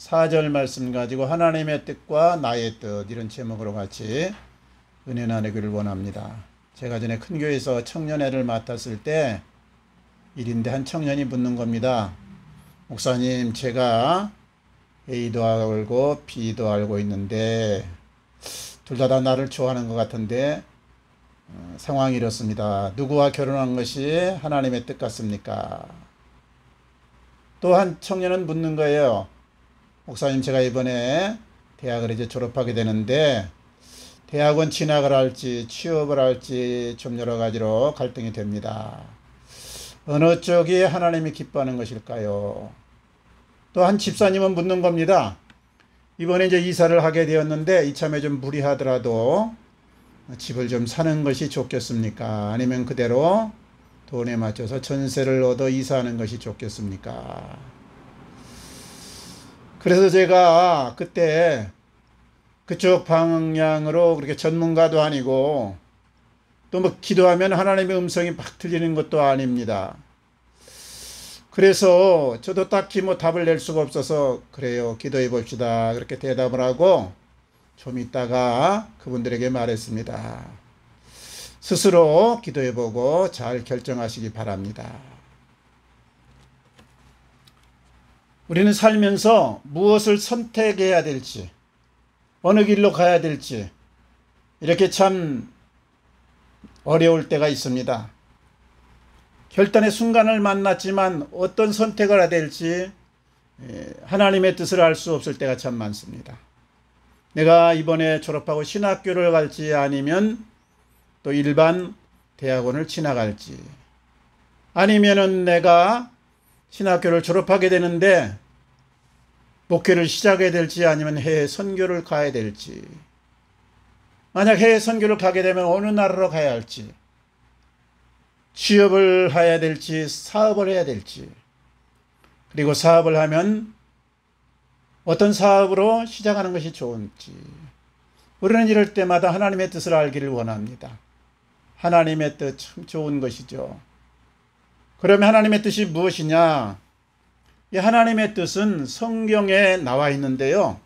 4절 말씀 가지고 하나님의 뜻과 나의 뜻, 이런 제목으로 같이 은혜 나누기를 원합니다. 제가 전에 큰 교회에서 청년회를 맡았을 때 일인데 한 청년이 묻는 겁니다. 목사님, 제가 A도 알고 B도 알고 있는데 둘 다 나를 좋아하는 것 같은데 상황이 이렇습니다. 누구와 결혼한 것이 하나님의 뜻 같습니까? 또 한 청년은 묻는 거예요. 목사님, 제가 이번에 대학을 이제 졸업하게 되는데 대학원 진학을 할지 취업을 할지 좀 여러 가지로 갈등이 됩니다. 어느 쪽이 하나님이 기뻐하는 것일까요? 또 한 집사님은 묻는 겁니다. 이번에 이제 이사를 하게 되었는데 이참에 좀 무리하더라도 집을 좀 사는 것이 좋겠습니까? 아니면 그대로 돈에 맞춰서 전세를 얻어 이사하는 것이 좋겠습니까? 그래서 제가 그때 그쪽 방향으로 그렇게 전문가도 아니고 또 뭐 기도하면 하나님의 음성이 막 들리는 것도 아닙니다. 그래서 저도 딱히 뭐 답을 낼 수가 없어서 그래요, 기도해 봅시다, 그렇게 대답을 하고 좀 있다가 그분들에게 말했습니다. 스스로 기도해 보고 잘 결정하시기 바랍니다. 우리는 살면서 무엇을 선택해야 될지, 어느 길로 가야 될지 이렇게 참 어려울 때가 있습니다. 결단의 순간을 만났지만 어떤 선택을 해야 될지 하나님의 뜻을 알 수 없을 때가 참 많습니다. 내가 이번에 졸업하고 신학교를 갈지 아니면 또 일반 대학원을 지나갈지, 아니면은 내가 신학교를 졸업하게 되는데 목회를 시작해야 될지 아니면 해외 선교를 가야 될지, 만약 해외 선교를 가게 되면 어느 나라로 가야 할지, 취업을 해야 될지 사업을 해야 될지, 그리고 사업을 하면 어떤 사업으로 시작하는 것이 좋은지, 우리는 이럴 때마다 하나님의 뜻을 알기를 원합니다. 하나님의 뜻 참 좋은 것이죠. 그러면 하나님의 뜻이 무엇이냐? 이 하나님의 뜻은 성경에 나와 있는데요.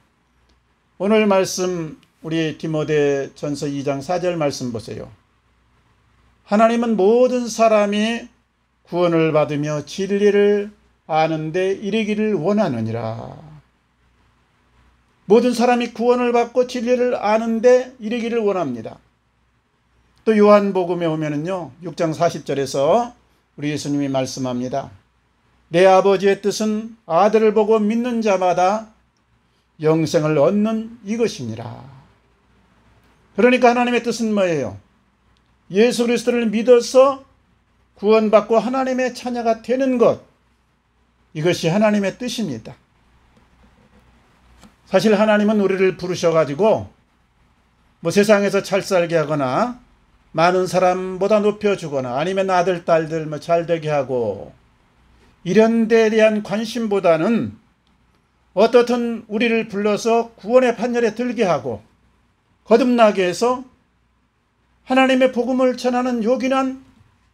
오늘 말씀 우리 디모데전서 2장 4절 말씀 보세요. 하나님은 모든 사람이 구원을 받으며 진리를 아는데 이르기를 원하느니라. 모든 사람이 구원을 받고 진리를 아는데 이르기를 원합니다. 또 요한복음에 오면은요, 6장 40절에서 우리 예수님이 말씀합니다. 내 아버지의 뜻은 아들을 보고 믿는 자마다 영생을 얻는 이것이니라. 그러니까 하나님의 뜻은 뭐예요? 예수 그리스도를 믿어서 구원받고 하나님의 자녀가 되는 것, 이것이 하나님의 뜻입니다. 사실 하나님은 우리를 부르셔가지고 뭐 세상에서 잘 살게 하거나 많은 사람보다 높여주거나 아니면 아들, 딸들 뭐 잘 되게 하고 이런 데에 대한 관심보다는 어떻든 우리를 불러서 구원의 판결에 들게 하고 거듭나게 해서 하나님의 복음을 전하는 요긴한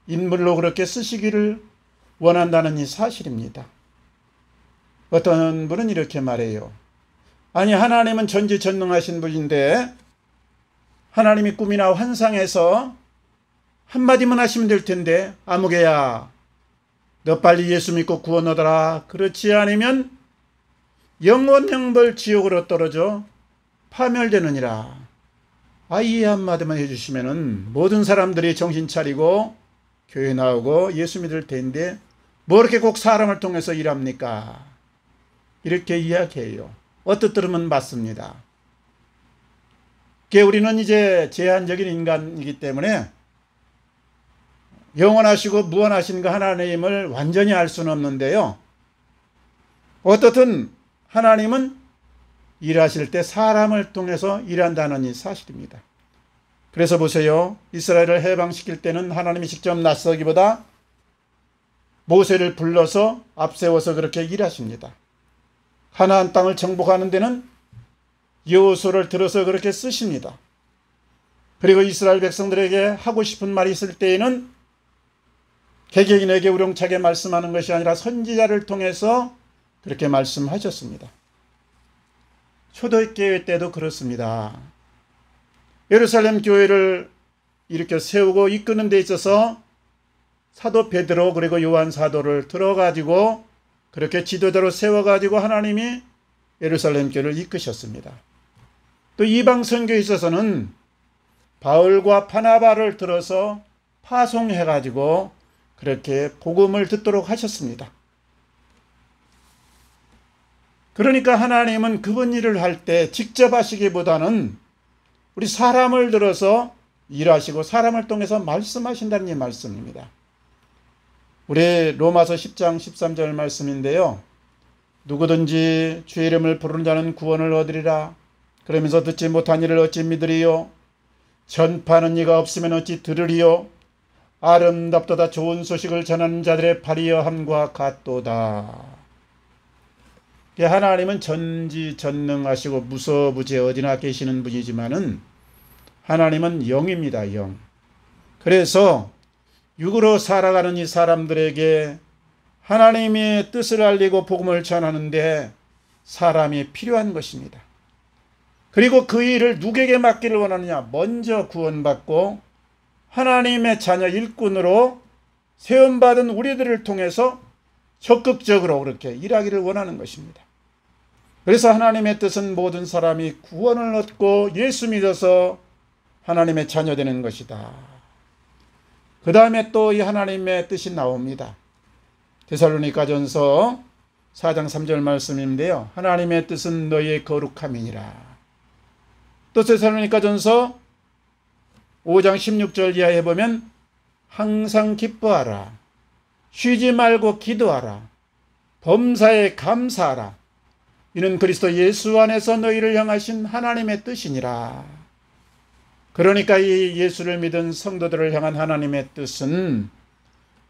인물로 그렇게 쓰시기를 원한다는 이 사실입니다. 어떤 분은 이렇게 말해요. 아니, 하나님은 전지전능하신 분인데 하나님이 꿈이나 환상에서 한마디만 하시면 될 텐데, 아무개야 너 빨리 예수 믿고 구원 얻어라, 그렇지 않으면 영원형벌 지옥으로 떨어져 파멸되느니라. 이 한마디만 해주시면은 모든 사람들이 정신 차리고 교회 나오고 예수 믿을 텐데 뭐 이렇게 꼭 사람을 통해서 일합니까? 이렇게 이야기해요. 어떻게 들으면 맞습니다. 우리는 이제 제한적인 인간이기 때문에 영원하시고 무한하신 그 하나님을 완전히 알 수는 없는데요. 어떻든 하나님은 일하실 때 사람을 통해서 일한다는 이 사실입니다. 그래서 보세요. 이스라엘을 해방시킬 때는 하나님이 직접 나서기보다 모세를 불러서 앞세워서 그렇게 일하십니다. 가나안 땅을 정복하는 데는 여호수아를 들어서 그렇게 쓰십니다. 그리고 이스라엘 백성들에게 하고 싶은 말이 있을 때에는 개개인에게 우렁차게 말씀하는 것이 아니라 선지자를 통해서 그렇게 말씀하셨습니다. 초대교회 때도 그렇습니다. 예루살렘 교회를 이렇게 세우고 이끄는 데 있어서 사도 베드로 그리고 요한 사도를 들어가지고 그렇게 지도자로 세워가지고 하나님이 예루살렘 교회를 이끄셨습니다. 또 이방 선교에 있어서는 바울과 바나바를 들어서 파송해가지고 그렇게 복음을 듣도록 하셨습니다. 그러니까 하나님은 그분 일을 할 때 직접 하시기보다는 우리 사람을 들어서 일하시고 사람을 통해서 말씀하신다는 이 말씀입니다. 우리 로마서 10장 13절 말씀인데요. 누구든지 주의 이름을 부르는 자는 구원을 얻으리라. 그러면서 듣지 못한 이를 어찌 믿으리요. 전파하는 이가 없으면 어찌 들으리요. 아름답도다 좋은 소식을 전하는 자들의 발이여함과 같도다. 하나님은 전지전능하시고 무소부재 어디나 계시는 분이지만은 하나님은 영입니다. 영. 그래서 육으로 살아가는 이 사람들에게 하나님의 뜻을 알리고 복음을 전하는데 사람이 필요한 것입니다. 그리고 그 일을 누구에게 맡기를 원하느냐? 먼저 구원받고 하나님의 자녀 일꾼으로 세움받은 우리들을 통해서 적극적으로 그렇게 일하기를 원하는 것입니다. 그래서 하나님의 뜻은 모든 사람이 구원을 얻고 예수 믿어서 하나님의 자녀 되는 것이다. 그 다음에 또 이 하나님의 뜻이 나옵니다. 데살로니가전서 4장 3절 말씀인데요. 하나님의 뜻은 너희의 거룩함이니라. 또 데살로니가전서 5장 16절 이하에 보면 항상 기뻐하라. 쉬지 말고 기도하라. 범사에 감사하라. 이는 그리스도 예수 안에서 너희를 향하신 하나님의 뜻이니라. 그러니까 이 예수를 믿은 성도들을 향한 하나님의 뜻은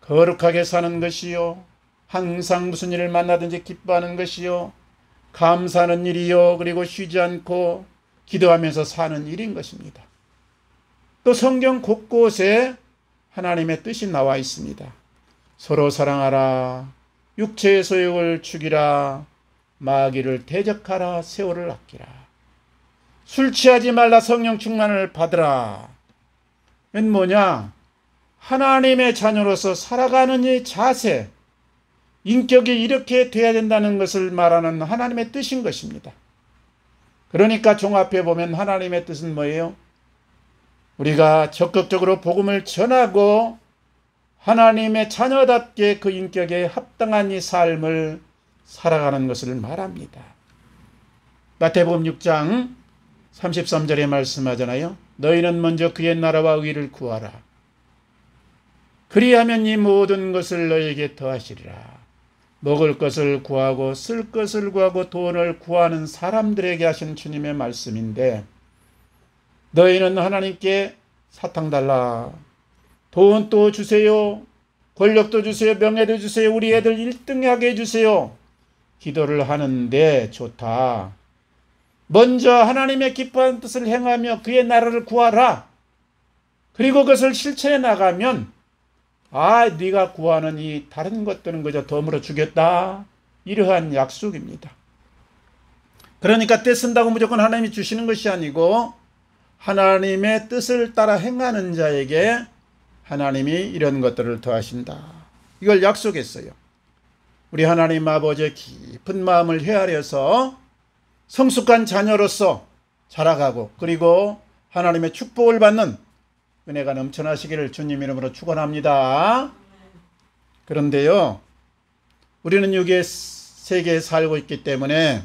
거룩하게 사는 것이요. 항상 무슨 일을 만나든지 기뻐하는 것이요. 감사하는 일이요. 그리고 쉬지 않고 기도하면서 사는 일인 것입니다. 또 성경 곳곳에 하나님의 뜻이 나와 있습니다. 서로 사랑하라. 육체의 소욕을 죽이라. 마귀를 대적하라. 세월을 아끼라. 술 취하지 말라. 성령 충만을 받으라. 이건 뭐냐? 하나님의 자녀로서 살아가는 이 자세, 인격이 이렇게 돼야 된다는 것을 말하는 하나님의 뜻인 것입니다. 그러니까 종합해 보면 하나님의 뜻은 뭐예요? 우리가 적극적으로 복음을 전하고 하나님의 자녀답게 그 인격에 합당한 이 삶을 살아가는 것을 말합니다. 마태복음 6장 33절에 말씀하잖아요. 너희는 먼저 그의 나라와 의를 구하라. 그리하면 이 모든 것을 너희에게 더하시리라. 먹을 것을 구하고 쓸 것을 구하고 돈을 구하는 사람들에게 하신 주님의 말씀인데 너희는 하나님께 사탕 달라. 돈도 주세요. 권력도 주세요. 명예도 주세요. 우리 애들 1등하게 해주세요. 기도를 하는데 좋다. 먼저 하나님의 기뻐하는 뜻을 행하며 그의 나라를 구하라. 그리고 그것을 실천해 나가면 네가 구하는 이 다른 것들은 그저 덤으로 주겠다. 이러한 약속입니다. 그러니까 떼쓴다고 무조건 하나님이 주시는 것이 아니고 하나님의 뜻을 따라 행하는 자에게 하나님이 이런 것들을 더하신다. 이걸 약속했어요. 우리 하나님 아버지의 깊은 마음을 헤아려서 성숙한 자녀로서 자라가고 그리고 하나님의 축복을 받는 은혜가 넘쳐나시기를 주님 이름으로 축원합니다. 그런데요, 우리는 여기에 세계에 살고 있기 때문에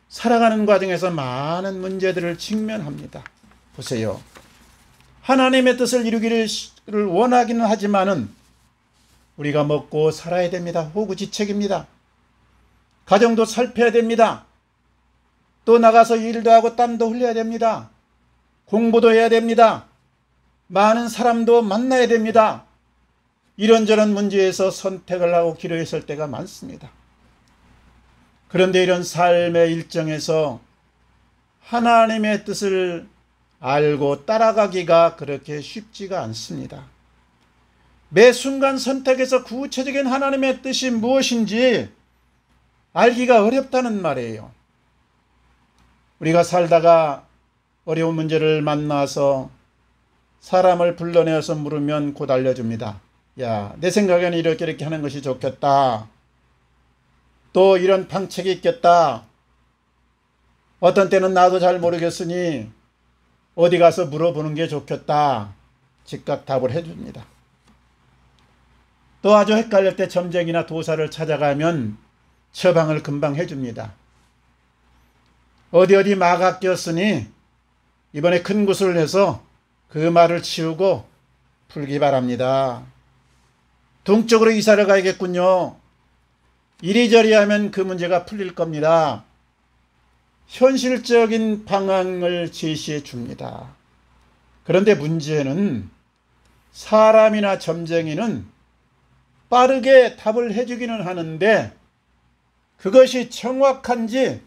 살아가는 과정에서 많은 문제들을 직면합니다. 보세요. 하나님의 뜻을 이루기를 원하기는 하지만은 우리가 먹고 살아야 됩니다. 호구지책입니다. 가정도 살펴야 됩니다. 또 나가서 일도 하고 땀도 흘려야 됩니다. 공부도 해야 됩니다. 많은 사람도 만나야 됩니다. 이런저런 문제에서 선택을 하고 기로에 설 때가 많습니다. 그런데 이런 삶의 일정에서 하나님의 뜻을 알고 따라가기가 그렇게 쉽지가 않습니다. 매 순간 선택에서 구체적인 하나님의 뜻이 무엇인지 알기가 어렵다는 말이에요. 우리가 살다가 어려운 문제를 만나서 사람을 불러내어서 물으면 곧 알려줍니다. 야, 내 생각에는 이렇게 하는 것이 좋겠다. 또 이런 방책이 있겠다. 어떤 때는 나도 잘 모르겠으니 어디 가서 물어보는 게 좋겠다. 즉각 답을 해줍니다. 또 아주 헷갈릴 때 점쟁이나 도사를 찾아가면 처방을 금방 해줍니다. 어디 마가 꼈으니 이번에 큰 구슬을 해서 그 말을 치우고 풀기 바랍니다. 동쪽으로 이사를 가야겠군요. 이리저리 하면 그 문제가 풀릴 겁니다. 현실적인 방향을 제시해 줍니다. 그런데 문제는 사람이나 점쟁이는 빠르게 답을 해주기는 하는데 그것이 정확한지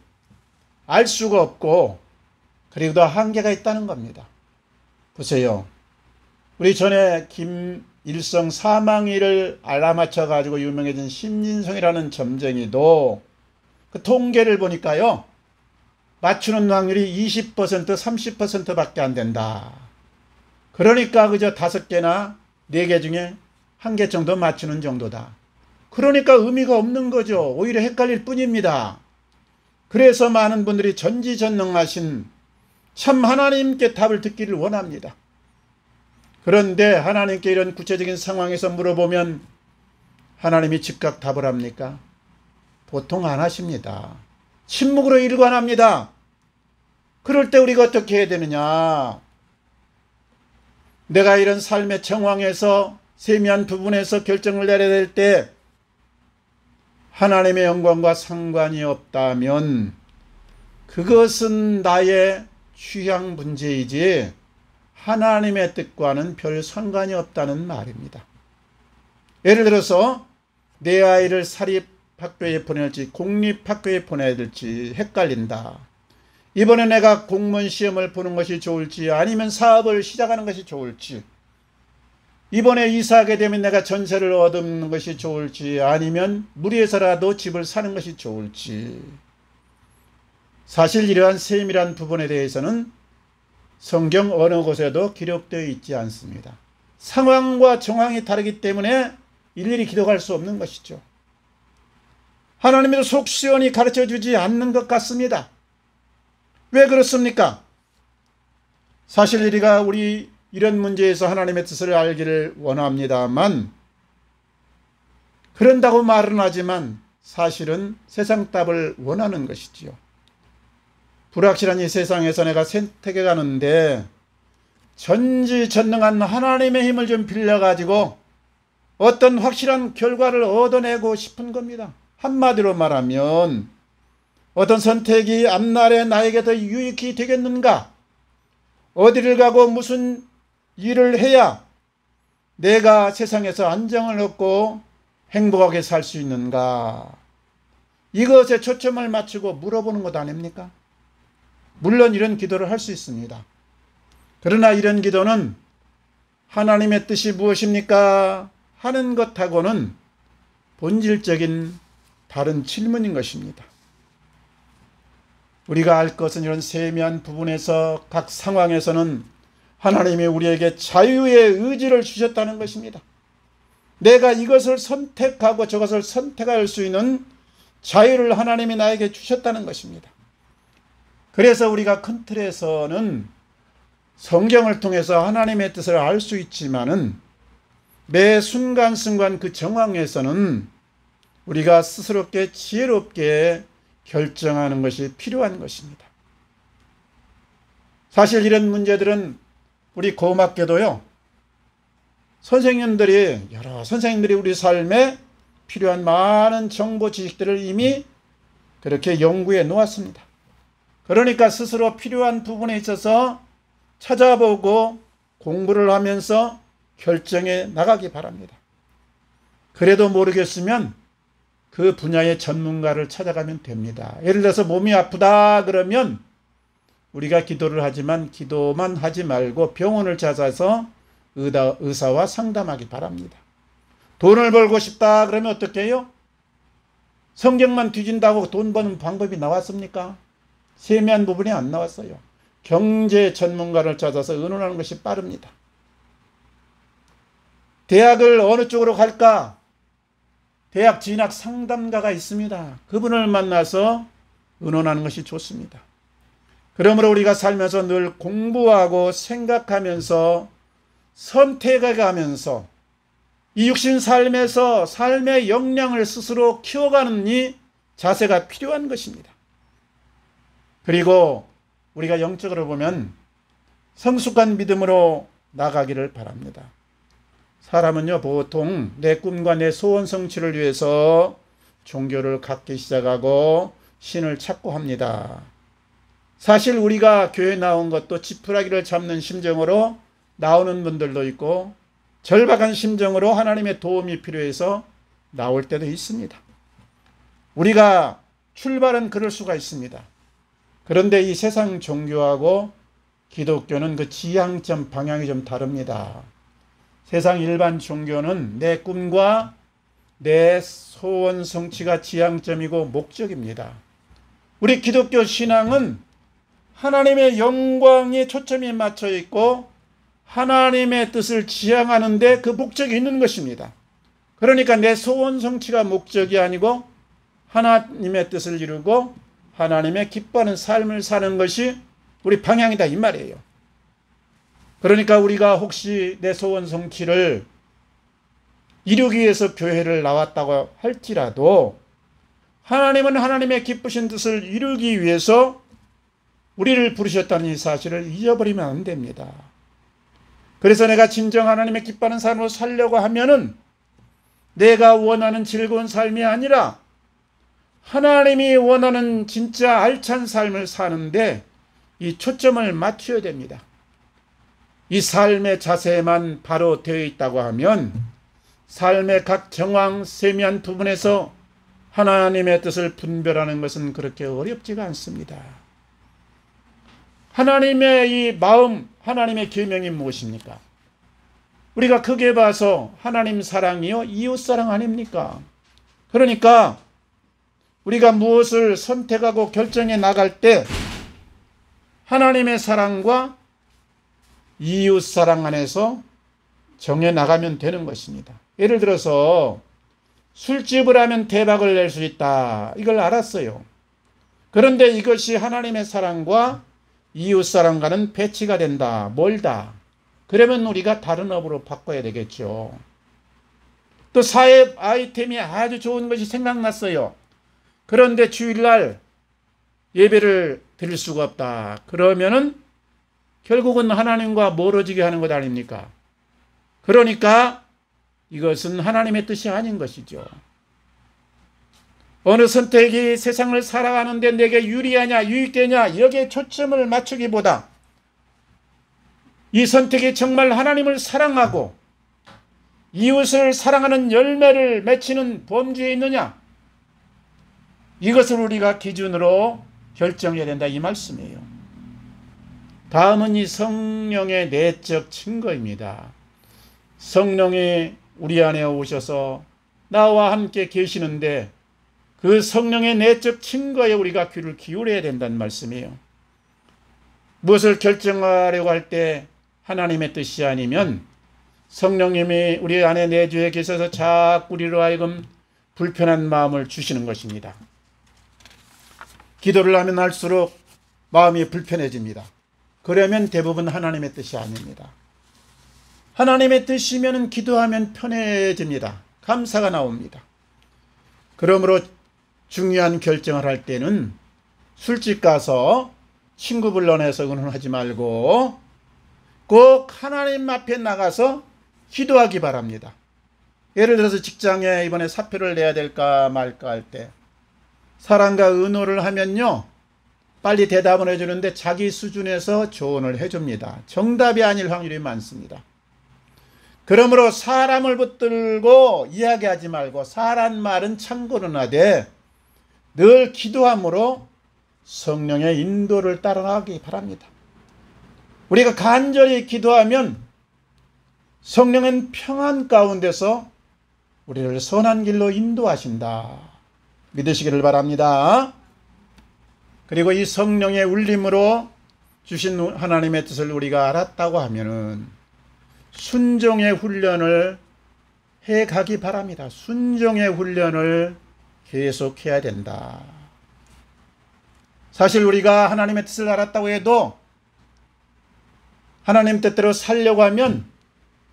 알 수가 없고 그리고 더 한계가 있다는 겁니다. 보세요. 우리 전에 김일성 사망일을 알아맞혀 가지고 유명해진 신진성이라는 점쟁이도 그 통계를 보니까요. 맞추는 확률이 20% 30%밖에 안 된다. 그러니까 그저 5개나 4개 중에 1개 정도 맞추는 정도다. 그러니까 의미가 없는 거죠. 오히려 헷갈릴 뿐입니다. 그래서 많은 분들이 전지전능하신 참 하나님께 답을 듣기를 원합니다. 그런데 하나님께 이런 구체적인 상황에서 물어보면 하나님이 즉각 답을 합니까? 보통 안 하십니다. 침묵으로 일관합니다. 그럴 때 우리가 어떻게 해야 되느냐? 내가 이런 삶의 정황에서 세미한 부분에서 결정을 내려야 될 때 하나님의 영광과 상관이 없다면 그것은 나의 취향 문제이지 하나님의 뜻과는 별 상관이 없다는 말입니다. 예를 들어서 내 아이를 사립학교에 보낼지 공립학교에 보내야 될지 헷갈린다. 이번에 내가 공무원 시험을 보는 것이 좋을지 아니면 사업을 시작하는 것이 좋을지, 이번에 이사하게 되면 내가 전세를 얻는 것이 좋을지 아니면 무리해서라도 집을 사는 것이 좋을지, 사실 이러한 세밀한 부분에 대해서는 성경 어느 곳에도 기록되어 있지 않습니다. 상황과 정황이 다르기 때문에 일일이 기록할 수 없는 것이죠. 하나님도 속 시원히 가르쳐주지 않는 것 같습니다. 왜 그렇습니까? 사실 우리가 이런 문제에서 하나님의 뜻을 알기를 원합니다만, 그런다고 말은 하지만 사실은 세상 답을 원하는 것이지요. 불확실한 이 세상에서 내가 선택해 가는데 전지전능한 하나님의 힘을 좀 빌려가지고 어떤 확실한 결과를 얻어내고 싶은 겁니다. 한마디로 말하면 어떤 선택이 앞날에 나에게 더 유익이 되겠는가? 어디를 가고 무슨 일을 해야 내가 세상에서 안정을 얻고 행복하게 살 수 있는가? 이것에 초점을 맞추고 물어보는 것 아닙니까? 물론 이런 기도를 할 수 있습니다. 그러나 이런 기도는 하나님의 뜻이 무엇입니까? 하는 것하고는 본질적인 다른 질문인 것입니다. 우리가 알 것은 이런 세미한 부분에서 각 상황에서는 하나님이 우리에게 자유의 의지를 주셨다는 것입니다. 내가 이것을 선택하고 저것을 선택할 수 있는 자유를 하나님이 나에게 주셨다는 것입니다. 그래서 우리가 큰 틀에서는 성경을 통해서 하나님의 뜻을 알 수 있지만은 매 순간순간 그 정황에서는 우리가 스스롭게 지혜롭게 결정하는 것이 필요한 것입니다. 사실 이런 문제들은 우리 고맙게도요, 여러 선생님들이 우리 삶에 필요한 많은 정보 지식들을 이미 그렇게 연구해 놓았습니다. 그러니까 스스로 필요한 부분에 있어서 찾아보고 공부를 하면서 결정해 나가기 바랍니다. 그래도 모르겠으면 그 분야의 전문가를 찾아가면 됩니다. 예를 들어서 몸이 아프다 그러면 우리가 기도를 하지만 기도만 하지 말고 병원을 찾아서 의사와 상담하기 바랍니다. 돈을 벌고 싶다 그러면 어떻게 해요? 성경만 뒤진다고 돈 버는 방법이 나왔습니까? 세미한 부분이 안 나왔어요. 경제 전문가를 찾아서 의논하는 것이 빠릅니다. 대학을 어느 쪽으로 갈까? 대학 진학 상담가가 있습니다. 그분을 만나서 의논하는 것이 좋습니다. 그러므로 우리가 살면서 늘 공부하고 생각하면서 선택해가면서 이 육신 삶에서 삶의 역량을 스스로 키워가는 이 자세가 필요한 것입니다. 그리고 우리가 영적으로 보면 성숙한 믿음으로 나가기를 바랍니다. 사람은요, 보통 내 꿈과 내 소원 성취를 위해서 종교를 갖기 시작하고 신을 찾고 합니다. 사실 우리가 교회 나온 것도 지푸라기를 잡는 심정으로 나오는 분들도 있고 절박한 심정으로 하나님의 도움이 필요해서 나올 때도 있습니다. 우리가 출발은 그럴 수가 있습니다. 그런데 이 세상 종교하고 기독교는 그 지향점 방향이 좀 다릅니다. 세상 일반 종교는 내 꿈과 내 소원 성취가 지향점이고 목적입니다. 우리 기독교 신앙은 하나님의 영광에 초점이 맞춰 있고 하나님의 뜻을 지향하는 데 그 목적이 있는 것입니다. 그러니까 내 소원 성취가 목적이 아니고 하나님의 뜻을 이루고 하나님의 기뻐하는 삶을 사는 것이 우리 방향이다 이 말이에요. 그러니까 우리가 혹시 내 소원 성취를 이루기 위해서 교회를 나왔다고 할지라도 하나님은 하나님의 기쁘신 뜻을 이루기 위해서 우리를 부르셨다는 이 사실을 잊어버리면 안 됩니다. 그래서 내가 진정 하나님의 기뻐하는 삶으로 살려고 하면은 내가 원하는 즐거운 삶이 아니라 하나님이 원하는 진짜 알찬 삶을 사는데 이 초점을 맞춰야 됩니다. 이 삶의 자세만 바로 되어 있다고 하면 삶의 각 정황 세미한 부분에서 하나님의 뜻을 분별하는 것은 그렇게 어렵지가 않습니다. 하나님의 이 마음, 하나님의 계명이 무엇입니까? 우리가 크게 봐서 하나님 사랑이요 이웃사랑 아닙니까? 그러니까 우리가 무엇을 선택하고 결정해 나갈 때 하나님의 사랑과 이웃사랑 안에서 정해 나가면 되는 것입니다. 예를 들어서 술집을 하면 대박을 낼 수 있다. 이걸 알았어요. 그런데 이것이 하나님의 사랑과 이웃사랑과는 배치가 된다. 멀다. 그러면 우리가 다른 업으로 바꿔야 되겠죠. 또 사회 아이템이 아주 좋은 것이 생각났어요. 그런데 주일날 예배를 드릴 수가 없다. 그러면은 결국은 하나님과 멀어지게 하는 것 아닙니까? 그러니까 이것은 하나님의 뜻이 아닌 것이죠. 어느 선택이 세상을 살아가는데 내게 유리하냐 유익되냐 여기에 초점을 맞추기보다 이 선택이 정말 하나님을 사랑하고 이웃을 사랑하는 열매를 맺히는 범주에 있느냐 이것을 우리가 기준으로 결정해야 된다 이 말씀이에요. 다음은 이 성령의 내적 증거입니다. 성령이 우리 안에 오셔서 나와 함께 계시는데 그 성령의 내적 증거에 우리가 귀를 기울여야 된다는 말씀이에요. 무엇을 결정하려고 할 때 하나님의 뜻이 아니면 성령님이 우리 안에 내주에 계셔서 자꾸 우리로 하여금 불편한 마음을 주시는 것입니다. 기도를 하면 할수록 마음이 불편해집니다. 그러면 대부분 하나님의 뜻이 아닙니다. 하나님의 뜻이면 기도하면 편해집니다. 감사가 나옵니다. 그러므로 중요한 결정을 할 때는 술집 가서 친구 불러내서 의논하지 말고 꼭 하나님 앞에 나가서 기도하기 바랍니다. 예를 들어서 직장에 이번에 사표를 내야 될까 말까 할 때 사람과 의논을 하면요 빨리 대답을 해주는데 자기 수준에서 조언을 해줍니다. 정답이 아닐 확률이 많습니다. 그러므로 사람을 붙들고 이야기하지 말고 사람 말은 참고는 하되 늘 기도함으로 성령의 인도를 따라가기 바랍니다. 우리가 간절히 기도하면 성령은 평안 가운데서 우리를 선한 길로 인도하신다. 믿으시기를 바랍니다. 그리고 이 성령의 울림으로 주신 하나님의 뜻을 우리가 알았다고 하면은 순종의 훈련을 해 가기 바랍니다. 순종의 훈련을 계속해야 된다. 사실 우리가 하나님의 뜻을 알았다고 해도 하나님 뜻대로 살려고 하면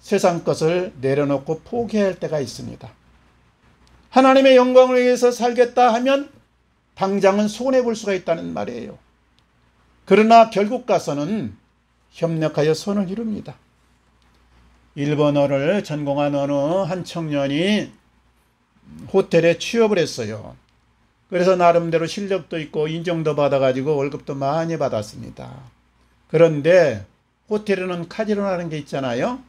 세상 것을 내려놓고 포기할 때가 있습니다. 하나님의 영광을 위해서 살겠다 하면 당장은 손해볼 수가 있다는 말이에요. 그러나 결국 가서는 협력하여 선을 이룹니다. 일본어를 전공한 어느 한 청년이 호텔에 취업을 했어요. 그래서 나름대로 실력도 있고 인정도 받아가지고 월급도 많이 받았습니다. 그런데 호텔에는 카지노라는 게 있잖아요.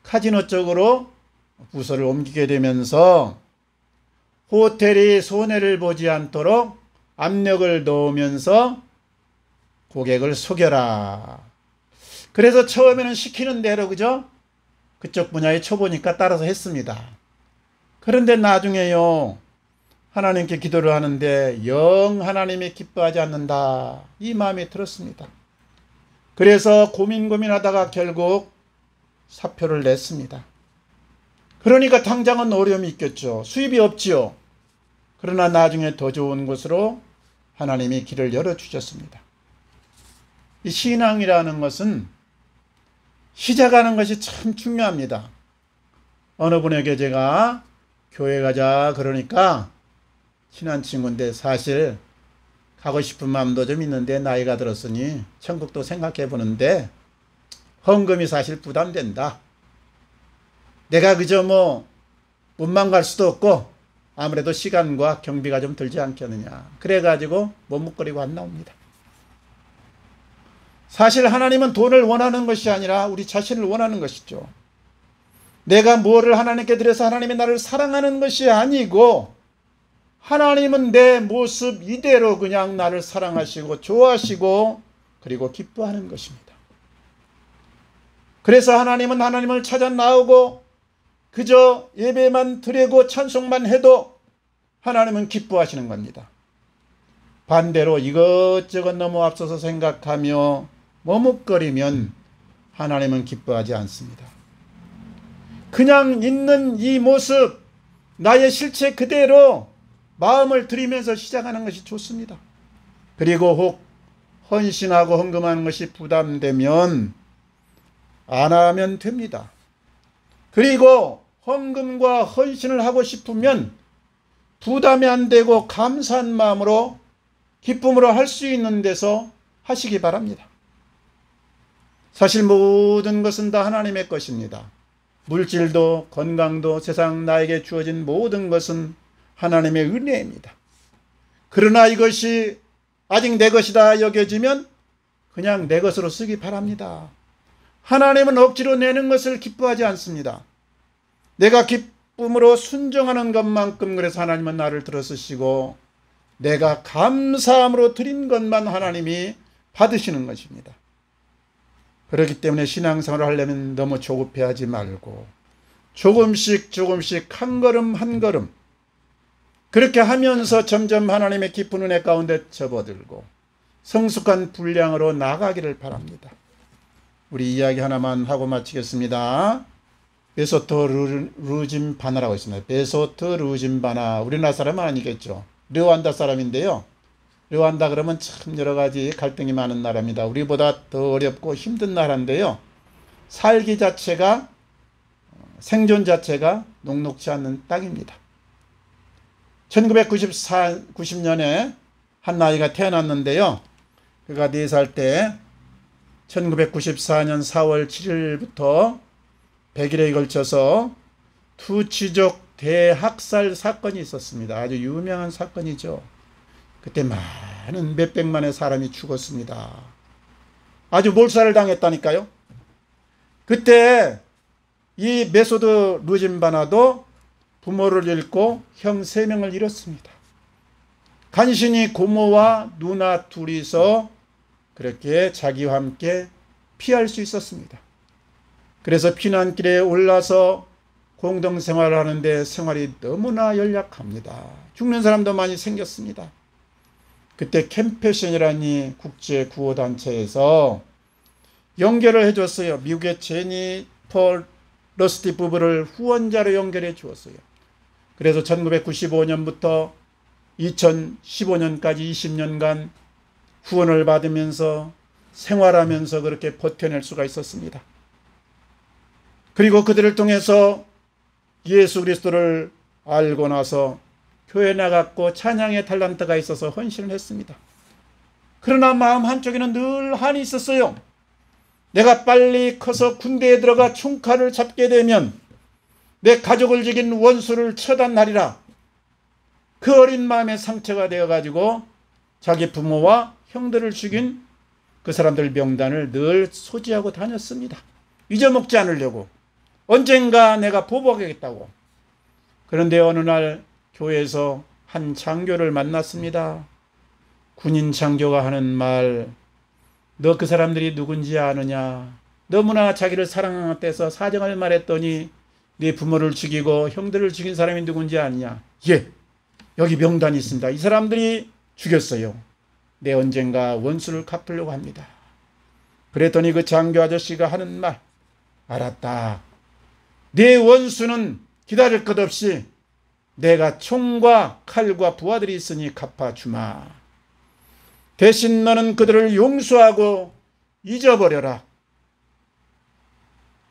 카지노 쪽으로 부서를 옮기게 되면서 호텔이 손해를 보지 않도록 압력을 넣으면서 고객을 속여라. 그래서 처음에는 시키는 대로 그죠? 그쪽 분야에 초보니까 따라서 했습니다. 그런데 나중에요. 하나님께 기도를 하는데 영 하나님이 기뻐하지 않는다. 이 마음이 들었습니다. 그래서 고민하다가 결국 사표를 냈습니다. 그러니까 당장은 어려움이 있겠죠. 수입이 없지요. 그러나 나중에 더 좋은 곳으로 하나님이 길을 열어주셨습니다. 이 신앙이라는 것은 시작하는 것이 참 중요합니다. 어느 분에게 제가 교회 가자 그러니까 친한 친구인데 사실 가고 싶은 마음도 좀 있는데 나이가 들었으니 천국도 생각해 보는데 헌금이 사실 부담된다. 내가 그저 몸만 갈 수도 없고 아무래도 시간과 경비가 좀 들지 않겠느냐. 그래가지고 머뭇거리고 안 나옵니다. 사실 하나님은 돈을 원하는 것이 아니라 우리 자신을 원하는 것이죠. 내가 뭐를 하나님께 드려서 하나님이 나를 사랑하는 것이 아니고 하나님은 내 모습 이대로 그냥 나를 사랑하시고 좋아하시고 그리고 기뻐하는 것입니다. 그래서 하나님은 하나님을 찾아 나오고 그저 예배만 드리고 찬송만 해도 하나님은 기뻐하시는 겁니다. 반대로 이것저것 너무 앞서서 생각하며 머뭇거리면 하나님은 기뻐하지 않습니다. 그냥 있는 이 모습, 나의 실체 그대로 마음을 들이면서 시작하는 것이 좋습니다. 그리고 혹 헌신하고 헌금하는 것이 부담되면 안 하면 됩니다. 그리고 헌금과 헌신을 하고 싶으면 부담이 안 되고 감사한 마음으로 기쁨으로 할 수 있는 데서 하시기 바랍니다. 사실 모든 것은 다 하나님의 것입니다. 물질도 건강도 세상 나에게 주어진 모든 것은 하나님의 은혜입니다. 그러나 이것이 아직 내 것이다 여겨지면 그냥 내 것으로 쓰기 바랍니다. 하나님은 억지로 내는 것을 기뻐하지 않습니다. 내가 기쁨으로 순종하는 것만큼 그래서 하나님은 나를 들어쓰시고 내가 감사함으로 드린 것만 하나님이 받으시는 것입니다. 그렇기 때문에 신앙생활을 하려면 너무 조급해하지 말고 조금씩 한 걸음 한 걸음 그렇게 하면서 점점 하나님의 깊은 은혜 가운데 접어들고 성숙한 분량으로 나가기를 바랍니다. 우리 이야기 하나만 하고 마치겠습니다. 베소트 루짐바나라고 있습니다. 베소트 루짐바나 우리나라 사람은 아니겠죠. 르완다 사람인데요. 르완다 그러면 참 여러 가지 갈등이 많은 나라입니다. 우리보다 더 어렵고 힘든 나라인데요. 살기 자체가 생존 자체가 녹록지 않는 땅입니다. 1990년에 한 아이가 태어났는데요. 그가 4살 때 1994년 4월 7일부터 100일에 걸쳐서 투치족 대학살 사건이 있었습니다. 아주 유명한 사건이죠. 그때 많은 몇백만의 사람이 죽었습니다. 아주 몰살을 당했다니까요. 그때 이 메소드 루짐바나도 부모를 잃고 형 3명을 잃었습니다. 간신히 고모와 누나 둘이서 그렇게 자기와 함께 피할 수 있었습니다. 그래서 피난길에 올라서 공동생활을 하는데 생활이 너무나 연약합니다. 죽는 사람도 많이 생겼습니다. 그때 캠페션이라는 이 국제 구호단체에서 연결을 해줬어요. 미국의 제니퍼 러스티 부부를 후원자로 연결해 주었어요. 그래서 1995년부터 2015년까지 20년간 후원을 받으면서 생활하면서 그렇게 버텨낼 수가 있었습니다. 그리고 그들을 통해서 예수 그리스도를 알고 나서 교회 나갔고 찬양의 탤런트가 있어서 헌신을 했습니다. 그러나 마음 한쪽에는 늘 한이 있었어요. 내가 빨리 커서 군대에 들어가 총칼을 잡게 되면 내 가족을 죽인 원수를 처단하리라. 그 어린 마음에 상처가 되어가지고 자기 부모와 형들을 죽인 그 사람들 명단을 늘 소지하고 다녔습니다. 잊어먹지 않으려고. 언젠가 내가 보복하겠다고. 그런데 어느 날 교회에서 한 장교를 만났습니다. 군인 장교가 하는 말, 너 그 사람들이 누군지 아느냐? 너무나 자기를 사랑하는 때서 사정을 말했더니 네 부모를 죽이고 형들을 죽인 사람이 누군지 아느냐? 예, 여기 명단이 있습니다. 이 사람들이 죽였어요. 내 언젠가 원수를 갚으려고 합니다. 그랬더니 그 장교 아저씨가 하는 말, 알았다. 네 원수는 기다릴 것 없이 내가 총과 칼과 부하들이 있으니 갚아주마. 대신 너는 그들을 용서하고 잊어버려라.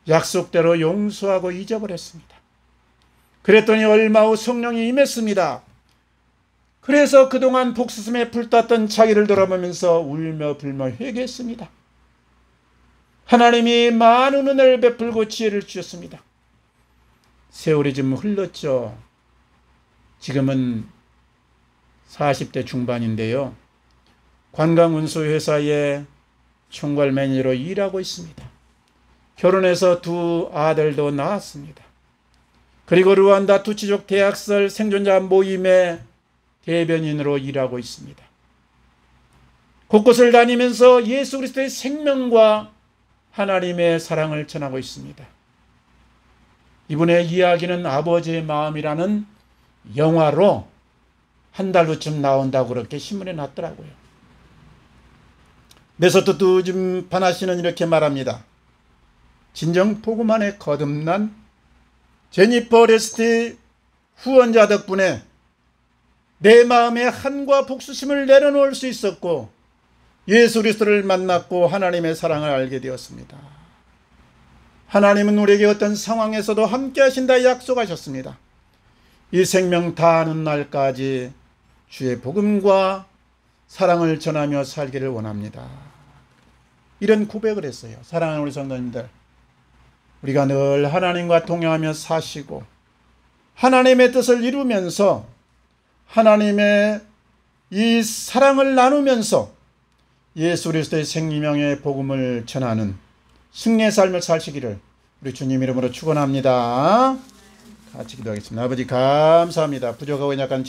약속대로 용서하고 잊어버렸습니다. 그랬더니 얼마 후 성령이 임했습니다. 그래서 그동안 복수심에 불탔던 자기를 돌아보면서 울며 불며 회개했습니다. 하나님이 많은 은혜를 베풀고 지혜를 주셨습니다. 세월이 좀 흘렀죠. 지금은 40대 중반인데요. 관광운수회사에 총괄 매니저로 일하고 있습니다. 결혼해서 두 아들도 낳았습니다. 그리고 루안다 투치족 대학설 생존자 모임의 대변인으로 일하고 있습니다. 곳곳을 다니면서 예수 그리스도의 생명과 하나님의 사랑을 전하고 있습니다. 이분의 이야기는 아버지의 마음이라는 영화로 한 달 후쯤 나온다고 그렇게 신문에 났더라고요. 메소드 두즘 바나시는 이렇게 말합니다. 진정 복음 안에 거듭난 제니퍼 레스티 후원자 덕분에 내 마음에 한과 복수심을 내려놓을 수 있었고 예수 그리스도를 만났고 하나님의 사랑을 알게 되었습니다. 하나님은 우리에게 어떤 상황에서도 함께 하신다 약속하셨습니다. 이 생명 다하는 날까지 주의 복음과 사랑을 전하며 살기를 원합니다. 이런 고백을 했어요. 사랑하는 우리 성도님들, 우리가 늘 하나님과 동행하며 사시고 하나님의 뜻을 이루면서 하나님의 이 사랑을 나누면서 예수 그리스도의 생명의 복음을 전하는 승리의 삶을 사시기를 우리 주님 이름으로 축원합니다. 같이 기도하겠습니다. 아버지 감사합니다. 부족하고 약한